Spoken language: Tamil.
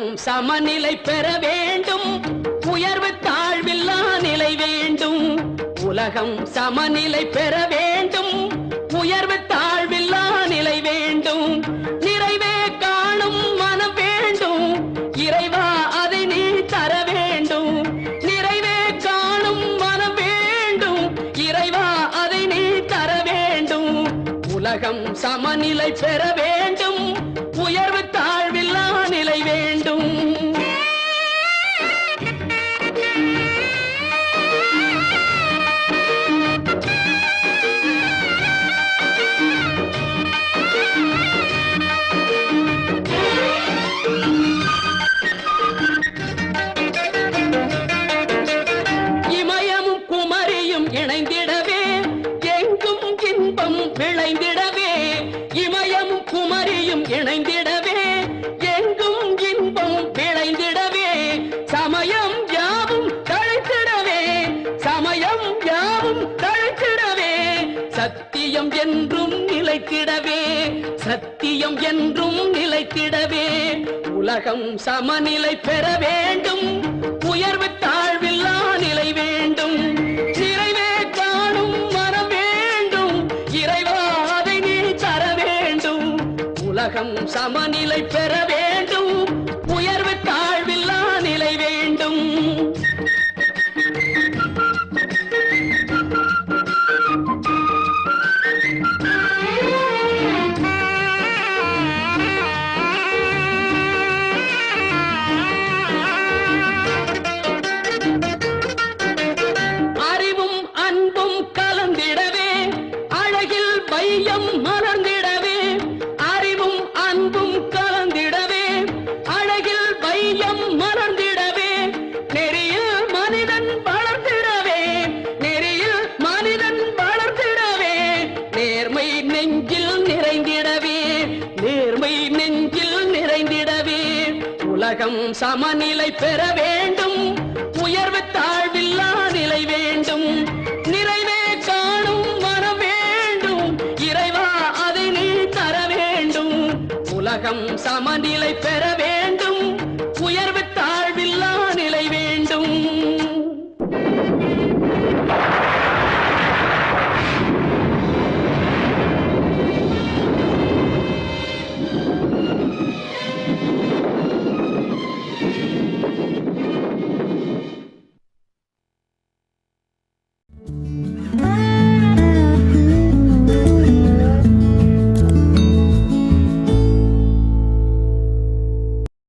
உலகம் சமநிலை பெற வேண்டும், உயர்வு தாழ்வில்லா நிலை வேண்டும். உலகம் சமநிலை பெற வேண்டும், உயர்வு தாழ்வில்லா நிலை வேண்டும். நிறைவே காணும் மனம் வேண்டும், இறைவா அதை நீ தர வேண்டும். நிறைவே காணும் மனம் வேண்டும், இறைவா அதை நீ தர வேண்டும். உலகம் சமநிலை பெற வேண்டும், உயர்வு தாழ்வில்லா நிலை வேண்டும். இமயமும் குமரியும் இணைந்திடவே எங்கும் இன்பம் விளைந்திடவே. இமயமும் குமரியும் இணைந்திடவே எங்கும் இன்பம் விளைந்திடவே. சமயம் யாவும் தழைத்திடவே, சமயம் யாவும் தழைத்திடவே. சத்தியம் என்றும் நிலைத்திடவே, சத்தியம் என்றும் நிலைத்திடவே. உலகம் சமநிலை பெற வேண்டும், உயர்வு தாழ்வில்லா நிலை வேண்டும். நிறைவே காணும் மனம் வேண்டும், இறைவா அதை நீ தர வேண்டும். உலகம் சமநிலை பெற வேண்டும், உயர்வு தாழ்வில்லா நிலை வேண்டும். அறிவும் அன்பும் கலந்திடவே, அழகில் வையம் மலர்ந்திடவே. அறிவும் அன்பும் கலந்திடவே, அழகில் வையம் மலர்ந்திடவே. நெறியில் மனிதன் வளர்ந்திடவே, நெறியில் மனிதன் வளர்ந்திடவே. நேர்மை நெஞ்சில் நிறைந்திடவே, நேர்மை நெஞ்சில் நிறைந்திடவே. உலகம் சமநிலை பெற வேண்டும், உயர்வு தாழ்வில்லா நிலை வேண்டும். நிறைவே காணும் மனம் வேண்டும், இறைவா அதை நீ தர வேண்டும். உலகம் சமநிலை பெற வேண்டும்.